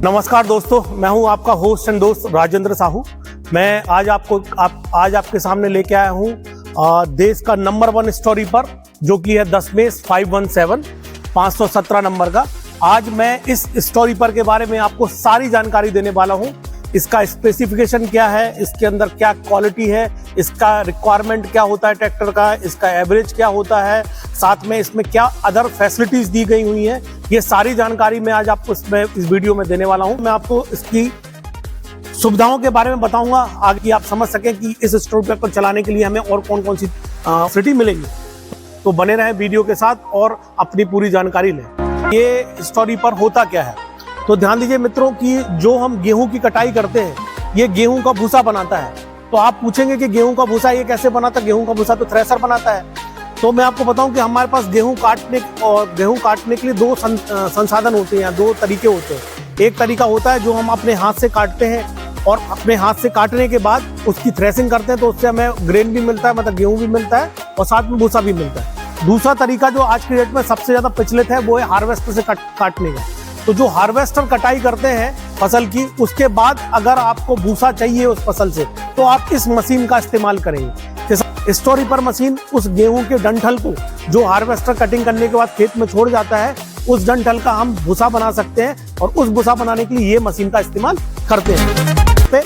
नमस्कार दोस्तों, मैं हूं आपका होस्ट एंड दोस्त राजेंद्र साहू। मैं आज आपके सामने लेके आया हूं देश का नंबर 1 स्टोरी पर, जो कि है दशमेश 517 517 नंबर का। आज मैं इस स्टोरी पर के बारे में आपको सारी जानकारी देने वाला हूं। इसका स्पेसिफिकेशन क्या है, इसके अंदर क्या क्वालिटी है, इसका रिक्वायरमेंट क्या होता है ट्रैक्टर का, इसका एवरेज क्या होता है, साथ में इसमें क्या अदर फैसिलिटीज दी गई हुई हैं, ये सारी जानकारी मैं आज आपको इस वीडियो में देने वाला हूं। मैं आपको इसकी सुविधाओं के बारे में बताऊंगा आगे आप समझ सकें कि इस स्टोरी को चलाने के लिए हमें और कौन कौन सी फैसिलिटी मिलेंगी। तो बने रहें वीडियो के साथ और अपनी पूरी जानकारी लें। ये स्टोरी पर होता क्या है, तो ध्यान दीजिए मित्रों कि जो हम गेहूं की कटाई करते हैं, ये गेहूं का भूसा बनाता है। तो आप पूछेंगे कि गेहूं का भूसा ये कैसे बनाता है? गेहूं का भूसा तो थ्रेसर बनाता है। तो मैं आपको बताऊं कि हमारे पास गेहूं काटने के लिए दो संसाधन होते हैं, दो तरीके होते हैं। एक तरीका होता है जो हम अपने हाथ से काटते हैं, और अपने हाथ से काटने के बाद उसकी थ्रेसिंग करते हैं, तो उससे हमें ग्रेन भी मिलता है, मतलब गेहूं भी मिलता है और साथ में भूसा भी मिलता है। दूसरा तरीका जो आज की डेट में सबसे ज्यादा प्रचलित है वो है हार्वेस्टर से काटने का। तो जो हार्वेस्टर कटाई करते हैं फसल की, उसके बाद अगर आपको भूसा चाहिए उस फसल से, तो आप इस मशीन का इस्तेमाल करेंगे। स्टोरी पर मशीन उस गेहूं के डंठल को, जो हार्वेस्टर कटिंग करने के बाद खेत में छोड़ जाता है, उस डंठल का हम भूसा बना सकते हैं, और उस भूसा बनाने के लिए ये मशीन का इस्तेमाल करते हैं।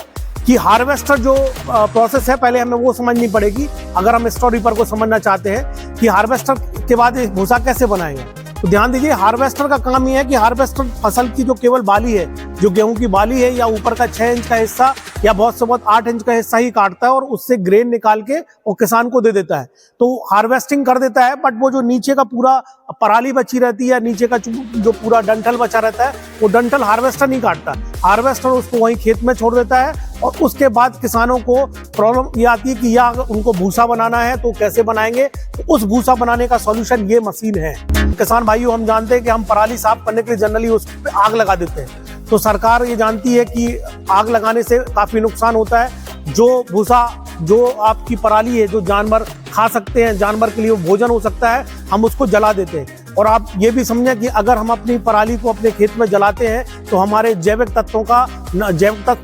कि हार्वेस्टर जो प्रोसेस है, पहले हमें वो समझनी पड़ेगी अगर हम स्टोरी पर को समझना चाहते हैं कि हार्वेस्टर के बाद भूसा कैसे बनाएंगे। तो ध्यान दीजिए, हार्वेस्टर का काम ये है कि हार्वेस्टर फसल की जो केवल बाली है, जो गेहूं की बाली है, या ऊपर का 6 इंच का हिस्सा या बहुत से बहुत 8 इंच का हिस्सा ही काटता है, और उससे ग्रेन निकाल के वो किसान को दे देता है। तो हार्वेस्टिंग कर देता है, बट वो जो नीचे का पूरा पराली बची रहती है, नीचे का जो पूरा डंठल बचा रहता है, वो डंठल हार्वेस्टर नहीं काटता। हार्वेस्टर उसको वहीं खेत में छोड़ देता है, और उसके बाद किसानों को प्रॉब्लम ये आती है कि या अगर उनको भूसा बनाना है तो कैसे बनाएंगे। तो उस भूसा बनाने का सॉल्यूशन ये मशीन है। किसान भाइयों, हम जानते हैं कि हम पराली साफ करने के लिए जनरली उस पे आग लगा देते हैं। तो सरकार ये जानती है कि आग लगाने से काफी नुकसान होता है। जो भूसा, जो आपकी पराली है, जो जानवर खा सकते हैं, जानवर के लिए वो भोजन हो सकता है, हम उसको जला देते हैं। और आप ये भी समझें कि अगर हम अपनी पराली को अपने खेत में जलाते हैं, तो हमारे जैविक तत्व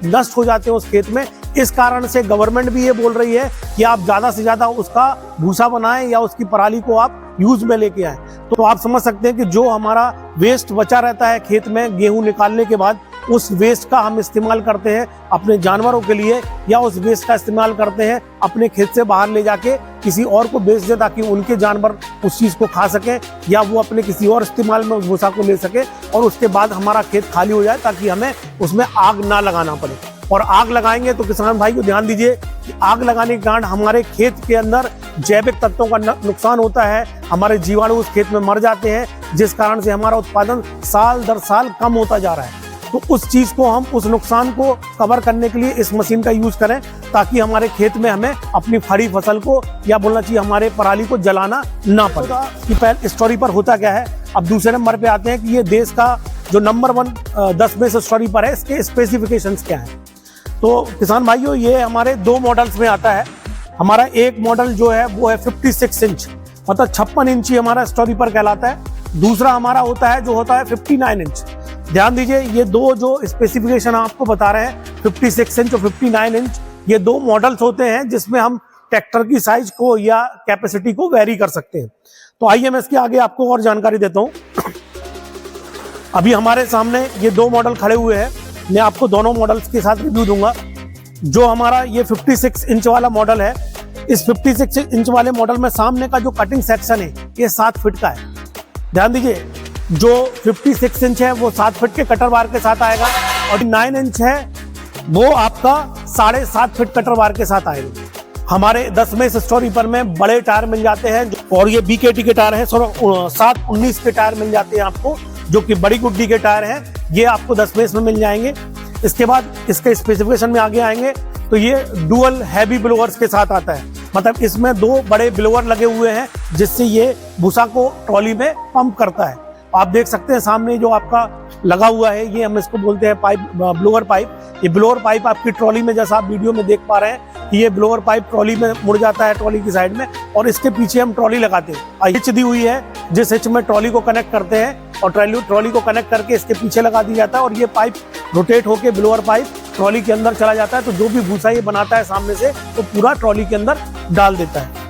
नष्ट हो जाते हैं उस खेत में। इस कारण से गवर्नमेंट भी ये बोल रही है कि आप ज्यादा से ज्यादा उसका भूसा बनाएं, या उसकी पराली को आप यूज में लेके आए। तो आप समझ सकते हैं कि जो हमारा वेस्ट बचा रहता है खेत में गेहूं निकालने के बाद, उस वेस्ट का हम इस्तेमाल करते हैं अपने जानवरों के लिए, या उस वेस्ट का इस्तेमाल करते हैं अपने खेत से बाहर ले जाके किसी और को बेच दें, ताकि उनके जानवर उस चीज को खा सकें, या वो अपने किसी और इस्तेमाल में उस भूसा को ले सके, और उसके बाद हमारा खेत खाली हो जाए, ताकि हमें उसमें आग ना लगाना पड़े। और आग लगाएंगे तो किसान भाई को ध्यान दीजिए कि आग लगाने के कारण हमारे खेत के अंदर जैविक तत्वों का नुकसान होता है, हमारे जीवाणु उस खेत में मर जाते हैं, जिस कारण से हमारा उत्पादन साल दर साल कम होता जा रहा है। तो उस चीज को हम, उस नुकसान को कवर करने के लिए इस मशीन का यूज करें, ताकि हमारे खेत में हमें अपनी खड़ी फसल को, या बोलना चाहिए हमारे पराली को जलाना ना पड़े। कि पहले स्टोरी पर होता क्या है। अब दूसरे नंबर पे आते हैं कि ये देश का जो नंबर 1 दशमेश स्टोरी पर है, इसके स्पेसिफिकेशंस क्या है। तो किसान भाइयों, ये हमारे 2 मॉडल्स में आता है। हमारा एक मॉडल जो है वो है 56 इंच, मतलब 56 इंची हमारा स्टोरी पर कहलाता है। दूसरा हमारा होता है जो होता है 59 इंच। ध्यान दीजिए, ये दो जो स्पेसिफिकेशन आपको बता रहे हैं, 56 इंच और 59 इंच, ये 2 मॉडल्स होते हैं जिसमें हम ट्रैक्टर की साइज को या कैपेसिटी को वेरी कर सकते हैं। तो आइए मैं इसके आगे आपको और जानकारी देता हूँ। अभी हमारे सामने ये 2 मॉडल खड़े हुए हैं, मैं आपको दोनों मॉडल्स के साथ रिव्यू दूंगा। जो हमारा ये 56 इंच वाला मॉडल है, इस 56 इंच वाले मॉडल में सामने का जो कटिंग सेक्शन है, ये 7 फीट का है। ध्यान दीजिए, जो 56 इंच है वो 7 फीट के कटर बार के साथ आएगा, और 9 इंच है वो आपका 7.5 फीट कटर बार के साथ आएगा। हमारे दशमेश स्टोरी पर में बड़े टायर मिल जाते हैं, और ये BKT के टायर हैं, 719 के टायर मिल जाते हैं आपको, जो कि बड़ी गुड्डी के टायर हैं। ये आपको दशमेश में मिल जाएंगे। इसके बाद इसके स्पेसिफिकेशन में आगे आएंगे तो ये डुअल हैवी ब्लोअर्स के साथ आता है, मतलब इसमें 2 बड़े ब्लोअर लगे हुए हैं, जिससे ये भूसा को ट्रॉली में पंप करता है। आप देख सकते हैं सामने जो आपका लगा हुआ है, ये हम इसको बोलते हैं पाइप, ब्लोअर पाइप। ये ब्लोअर पाइप आपकी ट्रॉली में, जैसा आप वीडियो में देख पा रहे हैं, ये ब्लोअर पाइप ट्रॉली में मुड़ जाता है, ट्रॉली की साइड में, और इसके पीछे हम ट्रॉली लगाते हैं। हिच दी हुई है, जिस हिच में ट्रॉली को कनेक्ट करते हैं, और ट्रॉली को कनेक्ट करके इसके पीछे लगा दिया जाता है और ये पाइप रोटेट होके ब्लोअर पाइप ट्रॉली के अंदर चला जाता है। तो जो भी भूसा ये बनाता है सामने से तो पूरा ट्रॉली के अंदर डाल देता है।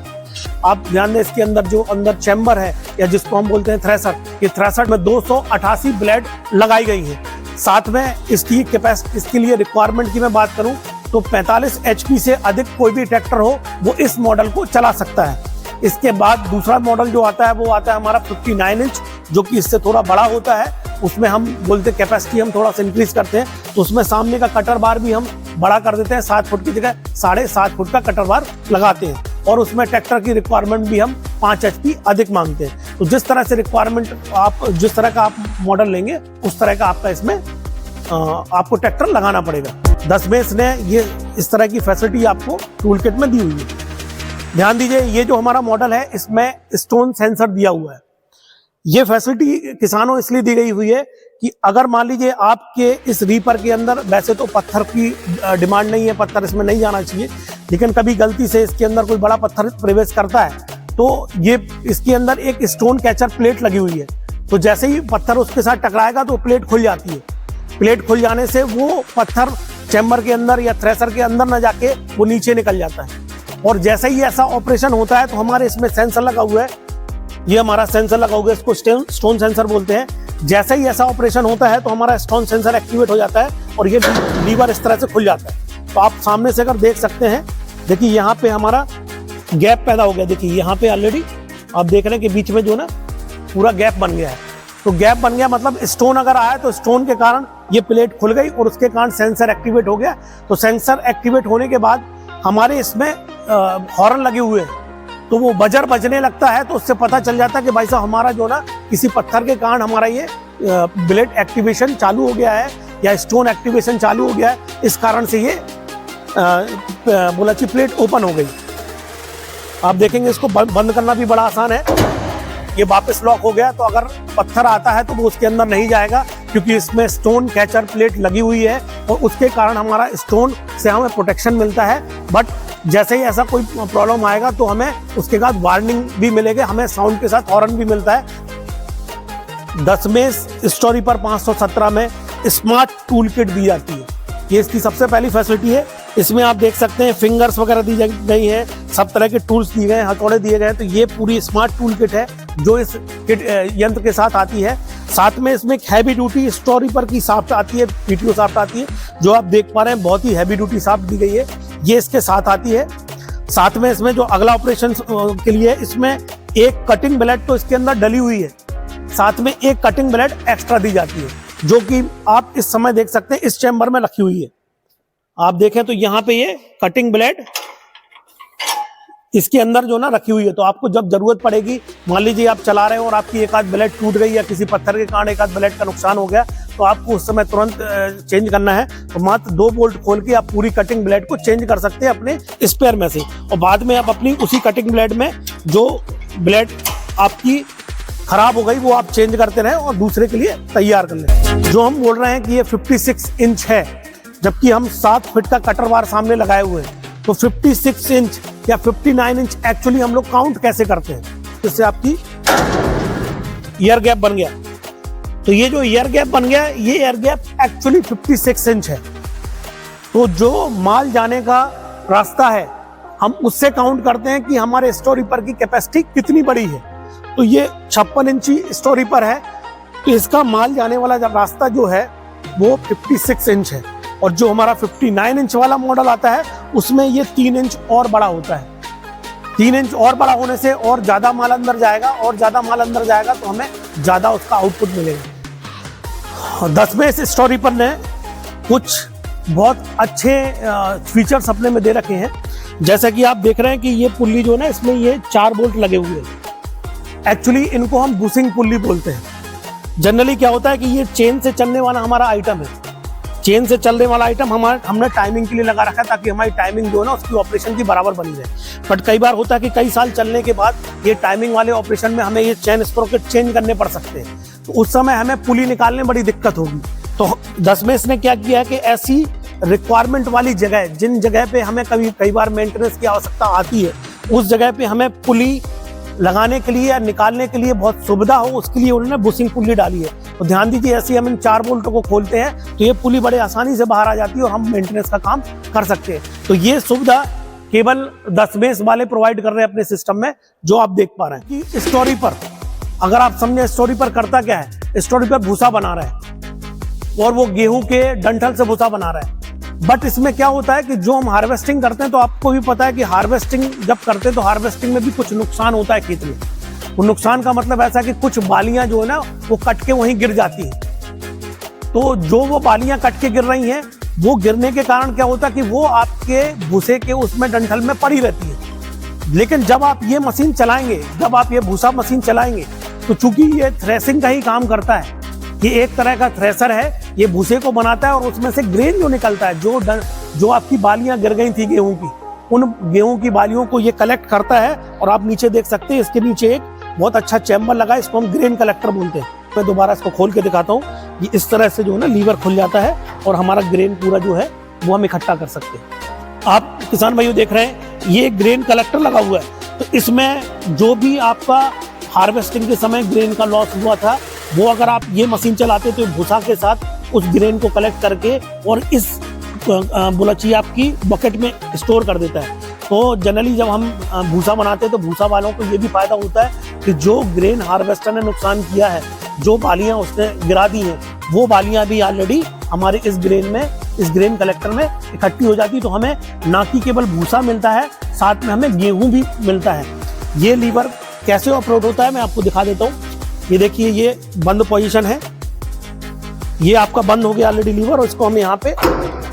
आप ध्यान दें, इसके अंदर जो अंदर चैम्बर है या जिसको हम बोलते हैं थ्रेशर, ये थ्रेशर में 288 ब्लेड लगाई गई है। साथ में इसकी कैपेसिटी, इसके लिए रिक्वायरमेंट की मैं बात करूं तो 45 HP से अधिक कोई भी ट्रैक्टर हो वो इस मॉडल को चला सकता है। इसके बाद दूसरा मॉडल जो आता है वो आता है हमारा 59 इंच, जो कि इससे थोड़ा बड़ा होता है। उसमें हम बोलते कैपेसिटी हम थोड़ा सा इंक्रीज करते हैं, तो उसमें सामने का कटर बार भी हम बड़ा कर देते हैं। 7 फुट की जगह 7.5 फुट का कटर बार लगाते हैं और उसमें ट्रैक्टर की रिक्वायरमेंट भी हम 5 HP अधिक मांगते हैं। तो जिस तरह से रिक्वायरमेंट आप जिस तरह का आप मॉडल लेंगे उस तरह का आपका इसमें आपको ट्रैक्टर लगाना पड़ेगा। दशमेश ने ये इस तरह की फैसिलिटी आपको टूल किट में दी हुई है। ध्यान दीजिए, ये जो हमारा मॉडल है इसमें स्टोन सेंसर दिया हुआ है। ये फैसिलिटी किसानों इसलिए दी गई हुई है कि अगर मान लीजिए आपके इस रीपर के अंदर, वैसे तो पत्थर की डिमांड नहीं है, पत्थर इसमें नहीं जाना चाहिए, लेकिन कभी गलती से इसके अंदर कोई बड़ा पत्थर प्रवेश करता है तो ये इसके अंदर एक स्टोन कैचर प्लेट लगी हुई है। तो जैसे ही पत्थर उसके साथ टकराएगा तो प्लेट खुल जाती है। प्लेट खुल जाने से वो पत्थर चैम्बर के अंदर या थ्रेशर के अंदर न जाके वो नीचे निकल जाता है। और जैसे ही ऐसा ऑपरेशन होता है तो हमारे इसमें सेंसर लगा हुआ है, ये हमारा सेंसर लगा हुआ है, इसको स्टोन सेंसर बोलते हैं। जैसे ही ऐसा ऑपरेशन होता है तो हमारा स्टोन सेंसर एक्टिवेट हो जाता है और ये लीवर इस तरह से खुल जाता है। तो आप सामने से अगर देख सकते हैं, देखिए यहाँ पे हमारा गैप पैदा हो गया। देखिए यहाँ पे ऑलरेडी आप देख रहे हैं कि बीच में जो ना पूरा गैप बन गया है। तो गैप बन गया मतलब स्टोन अगर आया तो स्टोन के कारण ये प्लेट खुल गई और उसके कारण सेंसर एक्टिवेट हो गया। तो सेंसर एक्टिवेट होने के बाद हमारे इसमें हॉर्न लगे हुए हैं, तो वो बजर बजने लगता है तो उससे पता चल जाता है कि भाई साहब हमारा जो ना किसी पत्थर के कारण हमारा ये ब्लेड एक्टिवेशन चालू हो गया है या स्टोन एक्टिवेशन चालू हो गया है। इस कारण से ये बोलाची प्लेट ओपन हो गई। आप देखेंगे इसको बंद करना भी बड़ा आसान है। ये वापस लॉक हो गया, तो अगर पत्थर आता है तो वो उसके अंदर नहीं जाएगा क्योंकि इसमें स्टोन कैचर प्लेट लगी हुई है और उसके कारण हमारा स्टोन से हमें प्रोटेक्शन मिलता है। बट जैसे ही ऐसा कोई प्रॉब्लम आएगा तो हमें उसके बाद वार्निंग भी मिलेगी, हमें साउंड के साथ हॉर्न भी मिलता है। दशमेश स्टोरी पर 517 में स्मार्ट टूल किट दी जाती है। ये इसकी सबसे पहली फैसिलिटी है। इसमें आप देख सकते हैं फिंगर्स वगैरह दी गई हैं, सब तरह के टूल्स दिए गए हैं, हथौड़े दिए गए हैं। तो ये पूरी स्मार्ट टूल किट है जो इस किट यंत्र के साथ आती है। साथ में इसमें एक हैवी ड्यूटी स्टोरी पर की साफ्ट आती है, PTO साफ्ट आती है, जो आप देख पा रहे हैं बहुत ही हैवी ड्यूटी साफ्ट दी गई है, ये इसके साथ आती है। साथ में इसमें जो अगला ऑपरेशन के लिए इसमें एक कटिंग ब्लेड तो इसके अंदर डली हुई है, साथ में एक कटिंग ब्लेड एक्स्ट्रा दी जाती है, जो कि आप इस समय देख सकते हैं इस चैम्बर में रखी हुई है। आप देखें तो यहाँ पे ये कटिंग ब्लेड इसके अंदर जो ना रखी हुई है, तो आपको जब जरूरत पड़ेगी, मान लीजिए आप चला रहे हो और आपकी एक आध ब्लेड टूट गई या किसी पत्थर के कारण एक आध ब्लेड का नुकसान हो गया, तो आपको उस समय तुरंत चेंज करना है। तो मात्र 2 बोल्ट खोल के आप पूरी कटिंग ब्लेड को चेंज कर सकते हैं अपने स्पेयर में से, और बाद में आप अपनी उसी कटिंग ब्लेड में जो ब्लेड आपकी खराब हो गई वो आप चेंज करते रहें और दूसरे के लिए तैयार कर लें। जो हम बोल रहे हैं कि ये 56 इंच है, जबकि हम 7 फीट का कटर बार सामने लगाए हुए हैं, तो 56 इंच या 59 इंच एक्चुअली हम लोग काउंट कैसे करते हैं, जिससे आपकी ईयर गैप बन गया। तो ये जो ईयर गैप बन गया, ये ईयर गैप एक्चुअली 56 इंच है। तो जो माल जाने का रास्ता है हम उससे काउंट करते हैं कि हमारे स्टोरी पर की कैपेसिटी कितनी बड़ी है। तो ये 56 इंची स्टोरी पर है, तो इसका माल जाने वाला रास्ता जो है वो 56 इंच है। और जो हमारा 59 इंच वाला मॉडल आता है उसमें ये 3 इंच और बड़ा होता है। 3 इंच और बड़ा होने से और ज्यादा माल अंदर जाएगा, और ज्यादा माल अंदर जाएगा तो हमें ज्यादा उसका आउटपुट मिलेगा। 10वें स्टोरी पर ने कुछ बहुत अच्छे फीचर्स अपने में दे रखे हैं। जैसा कि आप देख रहे हैं कि ये पुल्ली जो है ना, इसमें ये 4 बोल्ट लगे हुए हैं। एक्चुअली इनको हम बुशिंग पुल्ली बोलते हैं। जनरली क्या होता है कि ये चेन से चलने वाला हमारा आइटम है। चेन से चलने वाला आइटम हमने टाइमिंग के लिए लगा रखा है, ताकि हमारी टाइमिंग जो है ना उसकी ऑपरेशन की बराबर बनी रहे। बट कई बार होता है कि कई साल चलने के बाद ये टाइमिंग वाले ऑपरेशन में हमें ये चेन स्प्रोकेट चेंज करने पड़ सकते हैं, तो उस समय हमें पुली निकालने में बड़ी दिक्कत होगी। तो दशमेश ने क्या किया कि ऐसी रिक्वायरमेंट वाली जगह, जिन जगह पे हमें कई बार मेंटेनेंस की आवश्यकता आती है, उस जगह पे हमें पुली लगाने के लिए या निकालने के लिए बहुत सुविधा हो, उसके लिए उन्होंने बुशिंग पुली डाली है। तो ध्यान दीजिए, ऐसे हम इन 4 बोल्टों को खोलते हैं तो ये पुली बड़े आसानी से बाहर आ जाती है और हम मेंटेनेंस का काम कर सकते हैं। तो ये सुविधा केवल 10 मेष वाले प्रोवाइड कर रहे हैं अपने सिस्टम में, जो आप देख पा रहे हैं कि स्टोरी पर, अगर आप समझे स्टोरी पर करता क्या है, स्टोरी पर भूसा बना रहा है और वो गेहूं के डंठल से भूसा बना रहा है। बट इसमें क्या होता है कि जो हम हार्वेस्टिंग करते हैं, तो आपको भी पता है कि हार्वेस्टिंग जब करते हैं तो हार्वेस्टिंग में भी कुछ नुकसान होता है खेत में। वो नुकसान का मतलब ऐसा कि कुछ बालियां जो है ना वो कट के वहीं गिर जाती हैं। तो जो वो बालियां कट के गिर रही हैं, वो गिरने के कारण क्या होता है कि वो आपके भूसे के उसमें डंठल में पड़ी रहती है। लेकिन जब आप ये मशीन चलाएंगे, जब आप ये भूसा मशीन चलाएंगे, तो चूंकि ये थ्रेसिंग का ही काम करता है, ये एक तरह का थ्रेसर है, ये भूसे को बनाता है और उसमें से ग्रेन जो निकलता है, जो आपकी बालियां गिर गई थी गेहूं की, उन गेहूं की बालियों को ये कलेक्ट करता है। और आप नीचे देख सकते हैं, इसके नीचे एक बहुत अच्छा चैम्बर लगा है, इसको हम ग्रेन कलेक्टर बोलते हैं। मैं दोबारा इसको खोल के दिखाता हूँ। ये इस तरह से जो है ना लीवर खुल जाता है और हमारा ग्रेन पूरा जो है वो हम इकट्ठा कर सकते हैं। आप किसान भाइयों देख रहे हैं, ये ग्रेन कलेक्टर लगा हुआ है। तो इसमें जो भी आपका हार्वेस्टिंग के समय ग्रेन का लॉस हुआ था, वो अगर आप ये मशीन चलाते तो भूसा के साथ उस ग्रेन को कलेक्ट करके और इस बुलाची आपकी बकेट में स्टोर कर देता है। तो जनरली जब हम भूसा बनाते हैं तो भूसा वालों को ये भी फायदा होता है कि जो ग्रेन हार्वेस्टर ने नुकसान किया है, जो बालियां उसने गिरा दी हैं, वो बालियां भी ऑलरेडी हमारे इस ग्रेन कलेक्टर में इकट्ठी हो जाती है। तो हमें ना कि केवल भूसा मिलता है, साथ में हमें गेहूं भी मिलता है। ये लीवर कैसे ऑपरेट होता है मैं आपको दिखा देता हूँ। ये देखिए, ये बंद पोजीशन है, ये आपका बंद हो गया ऑलरेडी लीवर, और इसको हम यहाँ पे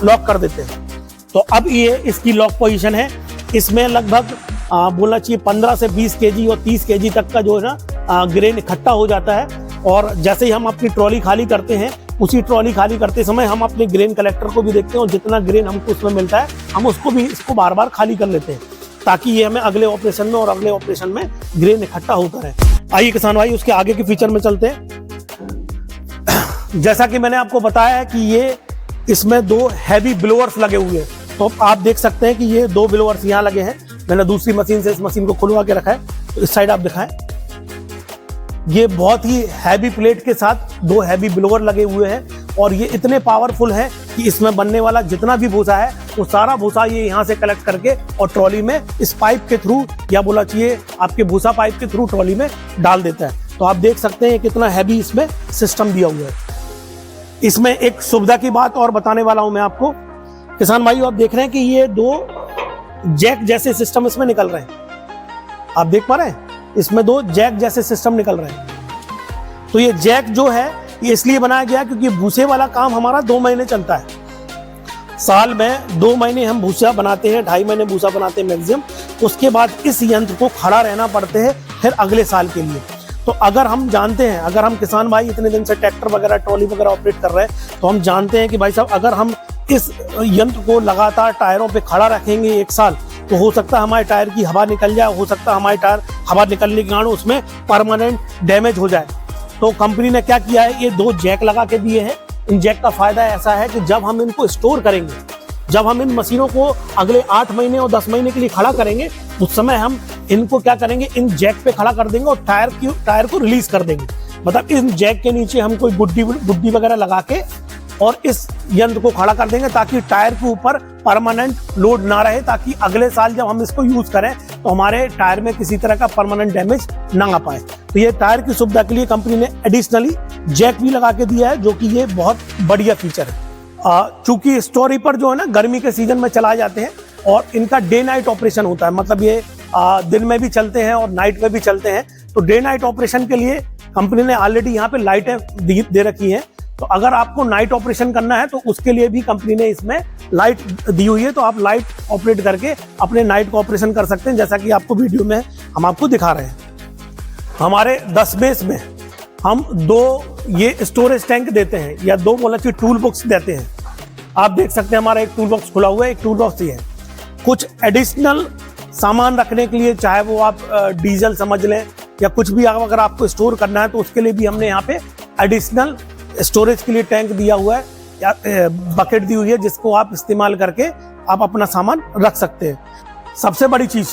लॉक कर देते हैं। तो अब ये इसकी लॉक पोजीशन है। इसमें लगभग बोलना चाहिए 15 से 20 केजी और 30 केजी तक का जो है ना ग्रेन इकट्ठा हो जाता है। और जैसे ही हम अपनी ट्रॉली खाली करते हैं, उसी ट्रॉली खाली करते समय हम अपने ग्रेन कलेक्टर को भी देखते हैं और जितना ग्रेन हमको उसमें मिलता है, हम उसको भी इसको बार बार खाली कर लेते हैं, ताकि ये हमें अगले ऑपरेशन में और अगले ऑपरेशन में ग्रेन इकट्ठा होता रहे। आइए किसान भाई, उसके आगे के फीचर में चलते हैं। जैसा कि मैंने आपको बताया है कि ये इसमें 2 हैवी ब्लोअर्स लगे हुए हैं। तो आप देख सकते हैं कि ये 2 ब्लोअर्स यहाँ लगे हैं। मैंने दूसरी मशीन से इस मशीन को खुलवा के रखा है, तो इस साइड आप दिखाएं। ये बहुत ही हैवी प्लेट के साथ 2 हैवी ब्लोअर लगे हुए हैं और ये इतने पावरफुल हैं कि इसमें बनने वाला जितना भी भूसा है, वो सारा भूसा ये यहाँ से कलेक्ट करके और ट्रॉली में इस पाइप के थ्रू, या बोला चाहिए आपके भूसा पाइप के थ्रू ट्रॉली में डाल देता है। तो आप देख सकते हैं कितना हैवी इसमें सिस्टम दिया हुआ है। इसमें एक सुविधा की बात और बताने वाला हूं मैं आपको। किसान भाइयों, आप देख रहे हैं कि ये 2 जैक जैसे सिस्टम इसमें निकल रहे हैं। आप देख पा रहे हैं, इसमें 2 जैक जैसे सिस्टम निकल रहे हैं। तो ये जैक जो है ये इसलिए बनाया गया क्योंकि भूसे वाला काम हमारा 2 महीने चलता है। साल में 2 महीने हम भूसा बनाते हैं, 2.5 महीने भूसा बनाते हैं मैक्सिमम। उसके बाद इस यंत्र को खड़ा रहना पड़ते हैं फिर अगले साल के लिए। तो अगर हम जानते हैं, अगर हम किसान भाई इतने दिन से ट्रैक्टर वगैरह ट्रॉली वगैरह ऑपरेट कर रहे हैं, तो हम जानते हैं कि भाई साहब, अगर हम इस यंत्र को लगातार टायरों पे खड़ा रखेंगे 1 साल, तो हो सकता है हमारे टायर की हवा निकल जाए, हो सकता है हमारे टायर हवा निकलने के कारण उसमें परमानेंट डैमेज हो जाए। तो कंपनी ने क्या किया है, ये 2 जैक लगा के दिए हैं। इन जैक का फायदा ऐसा है कि जब हम इनको स्टोर करेंगे, जब हम इन मशीनों को अगले 8 महीने और 10 महीने के लिए खड़ा करेंगे, उस समय हम इनको क्या करेंगे, इन जैक पे खड़ा कर देंगे और टायर को रिलीज कर देंगे। मतलब इन जैक के नीचे हम कोई बुड्डी वगैरह लगा के और इस यंत्र को खड़ा कर देंगे, ताकि टायर के ऊपर परमानेंट लोड ना रहे, ताकि अगले साल जब हम इसको यूज करें तो हमारे टायर में किसी तरह का परमानेंट डैमेज ना आ पाए। तो ये टायर की सुविधा के लिए कंपनी ने एडिशनली जैक भी लगा के दिया है, जो कि ये बहुत बढ़िया फीचर है। चूंकि स्टोरी पर जो है ना गर्मी के सीजन में चलाए जाते हैं और इनका डे नाइट ऑपरेशन होता है, मतलब ये दिन में भी चलते हैं और नाइट में भी चलते हैं। तो डे नाइट ऑपरेशन के लिए कंपनी ने ऑलरेडी यहाँ पे लाइटें दे रखी हैं। तो अगर आपको नाइट ऑपरेशन करना है तो उसके लिए भी कंपनी ने इसमें लाइट दी हुई है, तो आप लाइट ऑपरेट करके अपने नाइट का ऑपरेशन कर सकते हैं, जैसा कि आपको वीडियो में हम आपको दिखा रहे हैं। हमारे 10 बेस में हम 2 ये स्टोरेज टैंक देते हैं, या 2 बोला कि टूल बॉक्स देते हैं। आप देख सकते हैं हमारा एक टूल बॉक्स खुला हुआ है, एक टूल बॉक्स ही है। कुछ एडिशनल सामान रखने के लिए, चाहे वो आप डीजल समझ लें या कुछ भी अगर आपको स्टोर करना है, तो उसके लिए भी हमने यहाँ पे एडिशनल स्टोरेज के लिए टैंक दिया हुआ है या बकेट दी हुई है, जिसको आप इस्तेमाल करके आप अपना सामान रख सकते हैं। सबसे बड़ी चीज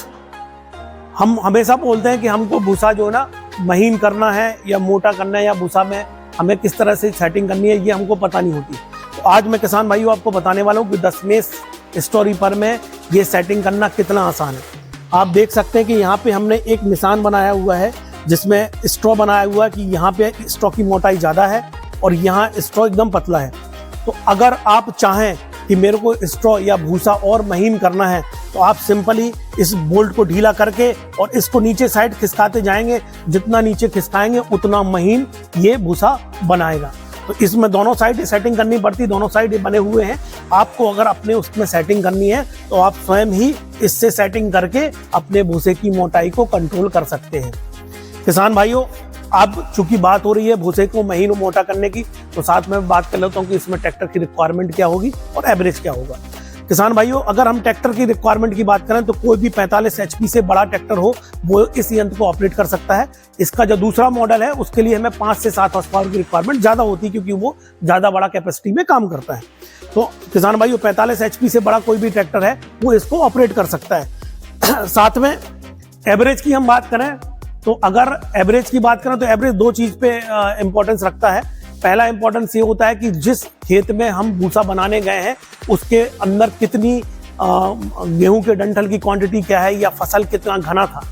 हम हमेशा बोलते हैं कि हमको भूसा जो ना महीन करना है या मोटा करना है, या भूसा में हमें किस तरह से सेटिंग करनी है ये हमको पता नहीं होती। तो आज मैं किसान भाइयों आपको बताने वाला हूँ कि दशमेश स्टोरी पर में ये सेटिंग करना कितना आसान है। आप देख सकते हैं कि यहाँ पे हमने एक निशान बनाया हुआ है जिसमें स्ट्रॉ बनाया हुआ है कि यहाँ पे स्ट्रॉ की मोटाई ज़्यादा है और यहाँ स्ट्रॉ एकदम पतला है। तो अगर आप चाहें कि मेरे को स्ट्रॉ या भूसा और महीन करना है तो आप सिंपली इस बोल्ट को ढीला करके और इसको नीचे साइड खिसकाते जाएंगे। जितना नीचे खिसकाएंगे उतना महीन ये भूसा बनाएगा। तो इसमें दोनों साइड सेटिंग करनी पड़ती, दोनों साइड बने हुए हैं। आपको अगर अपने उसमें सेटिंग करनी है तो आप स्वयं ही इससे सेटिंग करके अपने भूसे की मोटाई को कंट्रोल कर सकते हैं। किसान भाइयों, अब चूंकि बात हो रही है भूसे को महीन और मोटा करने की, तो साथ में बात कर लेता हूँ कि इसमें ट्रैक्टर की रिक्वायरमेंट क्या होगी और एवरेज क्या होगा। किसान भाइयों, अगर हम ट्रैक्टर की रिक्वायरमेंट की बात करें तो कोई भी 45 HP से बड़ा ट्रैक्टर हो वो इस यंत्र को ऑपरेट कर सकता है। इसका जो दूसरा मॉडल है उसके लिए हमें 5 से 7 हॉर्स पावर की रिक्वायरमेंट ज़्यादा होती है क्योंकि वो ज़्यादा बड़ा कैपेसिटी में काम करता है। तो किसान भाइयों, 45 HP से बड़ा कोई भी ट्रैक्टर है वो इसको ऑपरेट कर सकता है। साथ में एवरेज की हम बात करें तो अगर एवरेज की बात करें तो एवरेज 2 चीज़ पे इंपॉर्टेंस रखता है। पहला इंपॉर्टेंस ये होता है कि जिस खेत में हम भूसा बनाने गए हैं उसके अंदर कितनी गेहूं के डंठल की क्वांटिटी क्या है या फसल कितना घना था।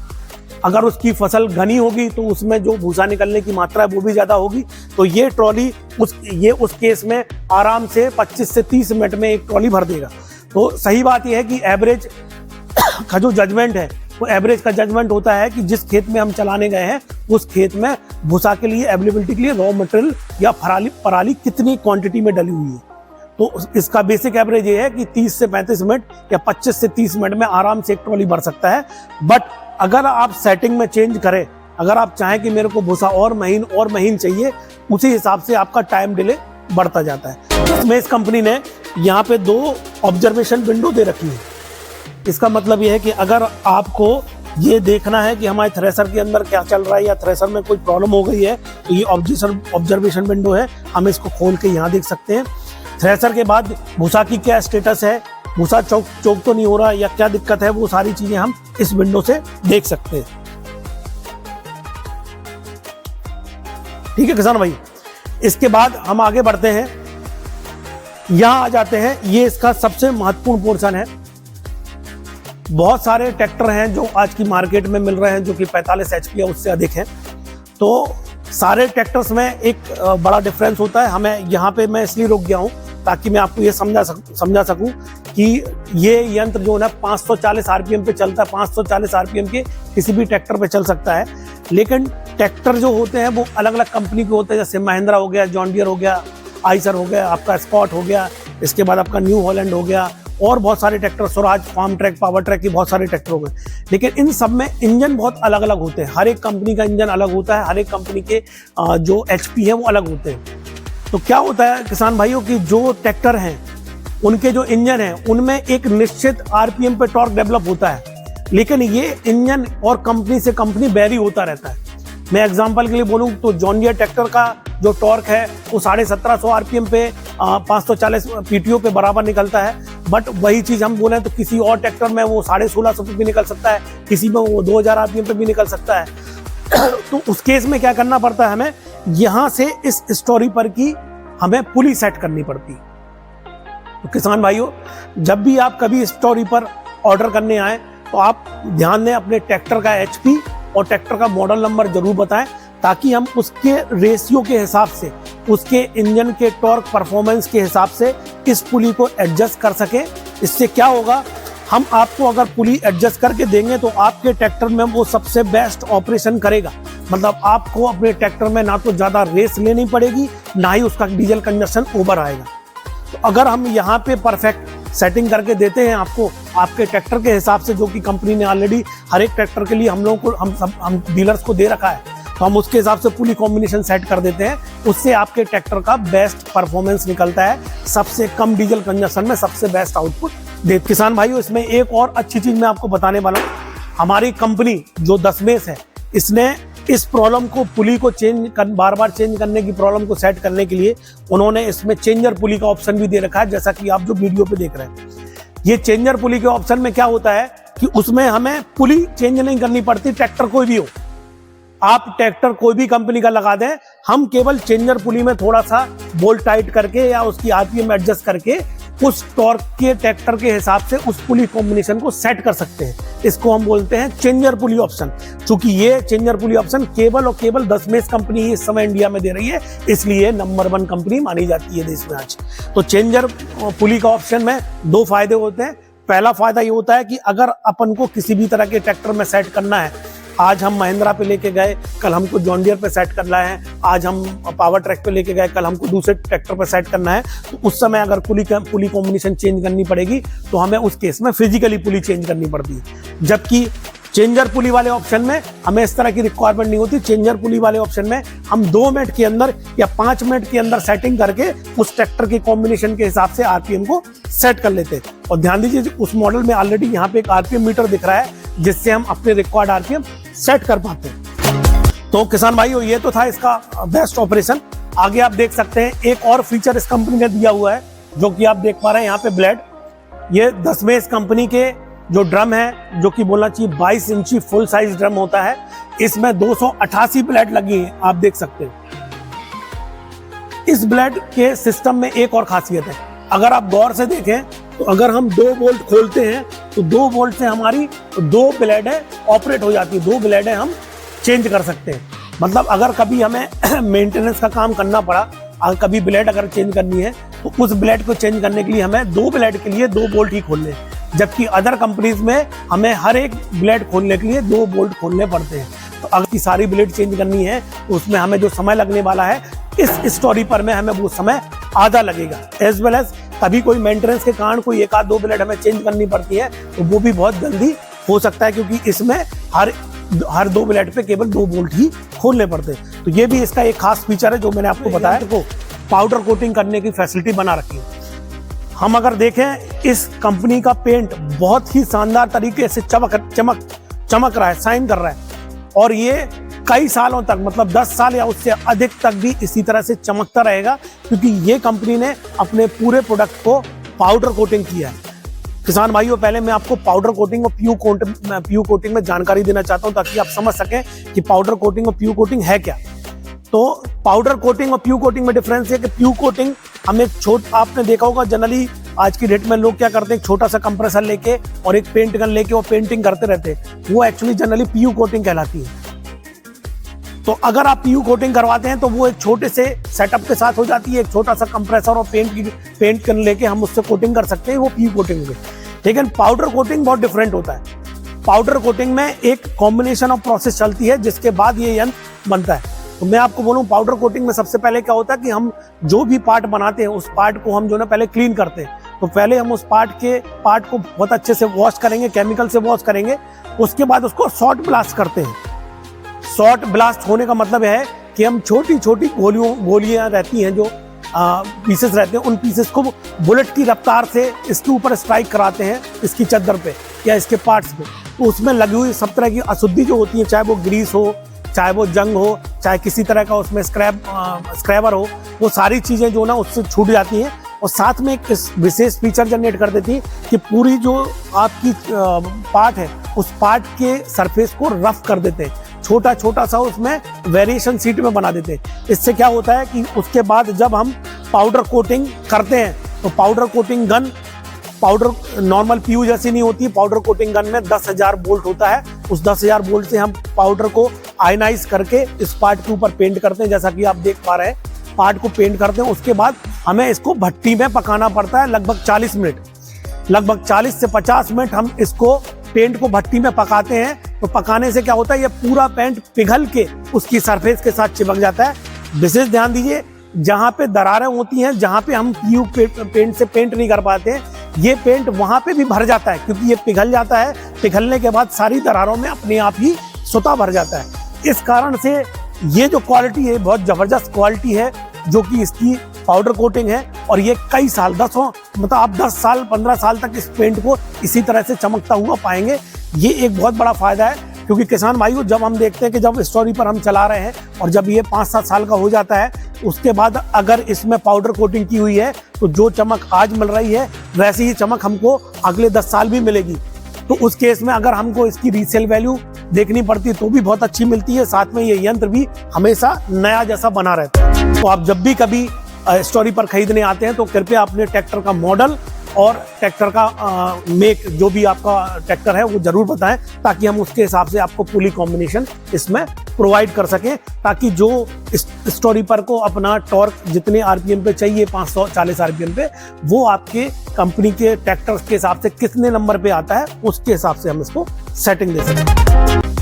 अगर उसकी फसल घनी होगी तो उसमें जो भूसा निकलने की मात्रा है वो भी ज़्यादा होगी। तो ये ट्रॉली उस केस में आराम से 25 से 30 मिनट में एक ट्रॉली भर देगा। तो सही बात यह है कि एवरेज का जो जजमेंट है वो एवरेज का जजमेंट होता है कि जिस खेत में हम चलाने गए हैं उस खेत में भूसा के लिए अवेलेबिलिटी के लिए रॉ मटेरियल या पराली कितनी क्वांटिटी में डली हुई है। तो इसका बेसिक एवरेज ये है कि 30 से 35 मिनट या 25 से 30 मिनट में आराम से एक ट्रॉली भर सकता है। बट अगर आप सेटिंग में चेंज करें, अगर आप चाहें कि मेरे को भूसा और महीन चाहिए, उसी हिसाब से आपका टाइम डिले बढ़ता जाता है। इसमें इस कंपनी ने यहाँ पे 2 ऑब्जर्वेशन विंडो दे रखी है। इसका मतलब यह है कि अगर आपको ये देखना है कि हमारे थ्रेसर के अंदर क्या चल रहा है या थ्रेसर में कोई प्रॉब्लम हो गई है तो ये ऑब्जर्वेशन विंडो है, हम इसको खोल के यहाँ देख सकते हैं। थ्रेसर के बाद भूसा की क्या स्टेटस है, भूसा चौक तो नहीं हो रहा या क्या दिक्कत है, वो सारी चीजें हम इस विंडो से देख सकते हैं। ठीक है किसान भाई, इसके बाद हम आगे बढ़ते हैं, यहाँ आ जाते हैं। ये इसका सबसे महत्वपूर्ण पोर्शन है। बहुत सारे ट्रैक्टर हैं जो आज की मार्केट में मिल रहे हैं जो कि 45 HP या उससे अधिक हैं। तो सारे ट्रैक्टर्स में एक बड़ा डिफरेंस होता है। हमें यहाँ पे मैं इसलिए रुक गया हूँ ताकि मैं आपको ये समझा सकूँ कि ये यंत्र जो है ना 540 RPM पे चलता है। 540 RPM के किसी भी ट्रैक्टर पे चल सकता है। लेकिन ट्रैक्टर जो होते हैं वो अलग अलग कंपनी के होते हैं, जैसे महिंद्रा हो गया, जॉन डियर हो गया, आइसर हो गया, आपका स्कॉट हो गया, इसके बाद आपका न्यू हॉलैंड हो गया और बहुत सारे tractor, Swaraj, Farmtrac, Powertrac के बहुत सारे ट्रैक्टर हो गए। लेकिन इन सब में इंजन बहुत अलग अलग होते हैं। हर एक कंपनी का इंजन अलग होता है, हर एक कंपनी के जो HP है वो अलग होते हैं। तो क्या होता है किसान भाइयों की जो ट्रैक्टर हैं उनके जो इंजन हैं उनमें एक निश्चित RPM पे टॉर्क डेवलप होता है, लेकिन ये इंजन और कंपनी से कंपनी वेरी होता रहता है। मैं एग्जांपल के लिए बोलूं तो जॉन डियर ट्रैक्टर का जो टॉर्क है वो 1750 RPM पे 540 PTO पे बराबर निकलता है। बट वही चीज़ हम बोलें तो किसी और ट्रैक्टर में वो 1650 पे भी निकल सकता है, किसी में वो 2000 RPM पे भी निकल सकता है। तो उस केस में क्या करना पड़ता है, हमें यहाँ से इस स्टोरी पर की हमें पुली सेट करनी पड़ती। तो किसान भाइयों, जब भी आप कभी स्टोरी पर ऑर्डर करने आए तो आप ध्यान दें, अपने ट्रैक्टर का HP और ट्रैक्टर का मॉडल नंबर जरूर बताएं ताकि हम उसके रेशियो के हिसाब से, उसके इंजन के टॉर्क परफॉर्मेंस के हिसाब से इस पुली को एडजस्ट कर सकें। इससे क्या होगा, हम आपको अगर पुली एडजस्ट करके देंगे तो आपके ट्रैक्टर में वो सबसे बेस्ट ऑपरेशन करेगा। मतलब आपको अपने ट्रैक्टर में ना तो ज़्यादा रेस लेनी पड़ेगी, ना ही उसका डीजल कंजप्शन ओवर आएगा। तो अगर हम यहाँ पे परफेक्ट सेटिंग करके देते हैं आपको आपके ट्रैक्टर के हिसाब से, जो कि कंपनी ने ऑलरेडी हर एक ट्रैक्टर के लिए हम लोगों को हम डीलर्स को दे रखा है, तो हम उसके हिसाब से पुली कॉम्बिनेशन सेट कर देते हैं। उससे आपके ट्रैक्टर का बेस्ट परफॉर्मेंस निकलता है, सबसे कम डीजल कंजप्शन में सबसे बेस्ट आउटपुट दे। किसान भाइयों, इसमें एक और अच्छी चीज मैं आपको बताने वाला हूँ। हमारी कंपनी जो दशमेश है, इसने इस प्रॉब्लम को, पुली को बार बार चेंज करने की प्रॉब्लम को सेट करने के लिए उन्होंने इसमें चेंजर पुली का ऑप्शन भी दे रखा है, जैसा कि आप जो वीडियो पे देख रहे हैं। ये चेंजर पुली के ऑप्शन में क्या होता है कि उसमें हमें पुली चेंज नहीं करनी पड़ती, ट्रैक्टर कोई भी हो, आप ट्रैक्टर कोई भी कंपनी का लगा दें, हम केवल चेंजर पुली में थोड़ा सा बोल्ट टाइट करके या उसकी आरपीएम एडजस्ट करके उस टॉर्क के ट्रैक्टर के हिसाब से उस पुली कॉम्बिनेशन को सेट कर सकते हैं। इसको हम बोलते हैं चेंजर पुली ऑप्शन। चूंकि ये चेंजर पुली ऑप्शन केवल और केवल दशमेश कंपनी ही इस समय इंडिया में दे रही है, इसलिए नंबर 1 कंपनी मानी जाती है देश में आज। तो चेंजर पुली का ऑप्शन में 2 फायदे होते हैं। पहला फायदा ये होता है कि अगर अपन को किसी भी तरह के ट्रैक्टर में सेट करना है, आज हम महिंद्रा पे लेके गए, कल हमको जॉन डियर पे सेट करना है, आज हम पावर ट्रैक पे लेके गए, कल हमको दूसरे ट्रैक्टर पे सेट करना है, तो उस समय अगर पुली कॉम्बिनेशन चेंज करनी पड़ेगी तो हमें उस केस में फिजिकली पुली चेंज करनी पड़ती है। जबकि चेंजर पुली वाले ऑप्शन में हमें इस तरह की रिक्वायरमेंट नहीं होती। चेंजर पुली वाले ऑप्शन में हम 2 मिनट के अंदर या 5 मिनट के अंदर सेटिंग करके उस ट्रैक्टर के कॉम्बिनेशन के हिसाब से आरपीएम को सेट कर लेते हैं। और ध्यान दीजिए, उस मॉडल में ऑलरेडी यहाँ पे एक आरपीएम मीटर दिख रहा है जिससे हम अपने रिक्वायर्ड आरपीएम सेट कर पाते हैं। तो किसान भाइयों, ये तो था इसका बेस्ट ऑपरेशन। आगे आप देख सकते हैं एक और फीचर इस कंपनी ने दिया हुआ है, जो कि आप देख पा रहे हैं यहाँ पे ब्लेड। ये दशमेश कंपनी के जो ड्रम है, जो कि बोलना चाहिए 22 इंची फुल साइज ड्रम होता है, इसमें 288 ब्लेड लगी हैं, आप देख सकते हैं। इस ब्लेड के सिस्टम में एक और खासियत है, अगर आप गौर से देखें तो अगर हम 2 बोल्ट खोलते हैं तो 2 बोल्ट से हमारी 2 ब्लेडें ऑपरेट हो जाती है, 2 ब्लेडें हम चेंज कर सकते हैं। मतलब अगर कभी हमें मेंटेनेंस का काम करना पड़ा, अगर कभी ब्लेड अगर चेंज करनी है तो उस ब्लेड को चेंज करने के लिए हमें 2 ब्लेड के लिए 2 बोल्ट ही खोलने हैं, जबकि अदर कंपनीज में हमें हर एक ब्लेड खोलने के लिए 2 बोल्ट खोलने पड़ते हैं। तो अगर की सारी ब्लेड चेंज करनी है तो उसमें हमें जो समय लगने वाला है इस स्टोरी पर में हमें वो समय आधा लगेगा। एज वेल एज कभी कोई मेंटेनेंस के कारण कोई 1-2 ब्लेड हमें चेंज करनी पड़ती है तो वो भी बहुत जल्दी हो सकता है, क्योंकि इसमें हर 2 ब्लेड पे केवल 2 बोल्ट ही खोलने पड़ते हैं। तो ये भी इसका एक खास फीचर है जो मैंने आपको बताया। तो पाउडर कोटिंग करने की फैसिलिटी बना रखी है। हम अगर देखें, इस कंपनी का पेंट बहुत ही शानदार तरीके से चमक रहा है, शाइन कर रहा है, और ये कई सालों तक, मतलब 10 साल या उससे अधिक तक भी इसी तरह से चमकता रहेगा, क्योंकि ये कंपनी ने अपने पूरे प्रोडक्ट को पाउडर कोटिंग किया है। किसान भाइयों, पहले मैं आपको पाउडर कोटिंग और पीयू कोटिंग में जानकारी देना चाहता हूं, ताकि आप समझ सकें कि पाउडर कोटिंग और पीयू कोटिंग है क्या। तो पाउडर कोटिंग और पीयू कोटिंग में डिफरेंस है कि पीयू कोटिंग हमें आपने देखा होगा, जनरली आज की डेट में लोग क्या करते हैं, एक छोटा सा कंप्रेसर लेके और एक पेंट गन लेके वो पेंटिंग करते रहते हैं, वो एक्चुअली जनरली पीयू कोटिंग कहलाती है। तो अगर आप पीयू कोटिंग करवाते हैं तो वो एक छोटे से सेटअप के साथ हो जाती है, एक छोटा सा कंप्रेसर और पेंट गन लेके हम उससे कोटिंग कर सकते हैं, वो पीयू कोटिंग में। लेकिन पाउडर कोटिंग बहुत डिफरेंट होता है। पाउडर कोटिंग में एक कॉम्बिनेशन ऑफ प्रोसेस चलती है जिसके बाद ये यंत्र बनता है। तो मैं आपको बोलूं, पाउडर कोटिंग में सबसे पहले क्या होता है कि हम जो भी पार्ट बनाते हैं उस पार्ट को हम जो ना पहले क्लीन करते हैं। तो पहले हम उस पार्ट को बहुत अच्छे से वॉश करेंगे, केमिकल से वॉश करेंगे, उसके बाद उसको शॉर्ट ब्लास्ट करते हैं। शॉर्ट ब्लास्ट होने का मतलब है कि हम छोटी छोटी गोलियां रहती हैं, जो पीसेस रहते हैं, उन पीसेस को बुलेट की रफ्तार से इसके ऊपर स्ट्राइक कराते हैं, इसकी चद्दर पे या इसके पार्ट्स पे। तो उसमें लगी हुई सब तरह की अशुद्धि जो होती है, चाहे वो ग्रीस हो, चाहे वो जंग हो, चाहे किसी तरह का उसमें स्क्रैबर हो, वो सारी चीज़ें जो ना उससे छूट जाती हैं। और साथ में एक विशेष फीचर जनरेट कर देती है कि पूरी जो आपकी पार्ट है उस पार्ट के सरफेस को रफ कर देते हैं, छोटा छोटा सा उसमें वेरिएशन सीट में बना देते हैं। इससे क्या होता है कि उसके बाद जब हम पाउडर कोटिंग करते हैं तो powder coating gun powder normal PU जैसी नहीं होती। पाउडर कोटिंग गन में 10,000 बोल्ट होता है, उस 10,000 बोल्ट से हम पाउडर को आयनाइज करके इस पार्ट के ऊपर पेंट करते हैं। जैसा कि आप देख पा रहे हैं, पार्ट को पेंट करते हैं, उसके बाद हमें इसको भट्टी में पकाना पड़ता है लगभग 40 मिनट। लगभग 40 से 50 मिनट हम इसको पेंट को भट्टी में पकाते हैं। तो पकाने से क्या होता है, ये पूरा पेंट पिघल के उसकी सरफेस के साथ चिपक जाता है। विशेष ध्यान दीजिए, जहाँ पे दरारें होती हैं, जहाँ पे हम पीयू पेंट से पेंट नहीं कर पाते, ये पेंट वहाँ पे भी भर जाता है, क्योंकि ये पिघल जाता है। पिघलने के बाद सारी दरारों में अपने आप ही सुता भर जाता है। इस कारण से ये जो क्वालिटी है बहुत ज़बरदस्त क्वालिटी है, जो कि इसकी पाउडर कोटिंग है। और ये कई साल, मतलब आप 10 साल 15 साल तक इस पेंट को इसी तरह से चमकता हुआ पाएंगे। ये एक बहुत बड़ा फायदा है, क्योंकि किसान भाइयों, जब हम देखते हैं कि जब स्टोरी पर हम चला रहे हैं और जब ये 5-7 साल का हो जाता है उसके बाद अगर इसमें पाउडर कोटिंग की हुई है तो जो चमक आज मिल रही है वैसी ही चमक हमको अगले 10 साल भी मिलेगी। तो उस केस में अगर हमको इसकी रीसेल वैल्यू देखनी पड़ती तो भी बहुत अच्छी मिलती है। साथ में ये यंत्र भी हमेशा नया जैसा बना रहता है। तो आप जब भी कभी स्टोरी पर खरीदने आते हैं तो कृपया अपने ट्रैक्टर का मॉडल और ट्रैक्टर का मेक, जो भी आपका ट्रैक्टर है वो जरूर बताएं, ताकि हम उसके हिसाब से आपको पूरी कॉम्बिनेशन इसमें प्रोवाइड कर सकें, ताकि जो इस स्टोरी पर को अपना टॉर्क जितने आरपीएम पे चाहिए 540 आरपीएम पे, वो आपके कंपनी के ट्रैक्टर के हिसाब से कितने नंबर पे आता है उसके हिसाब से हम इसको सेटिंग दे सकें।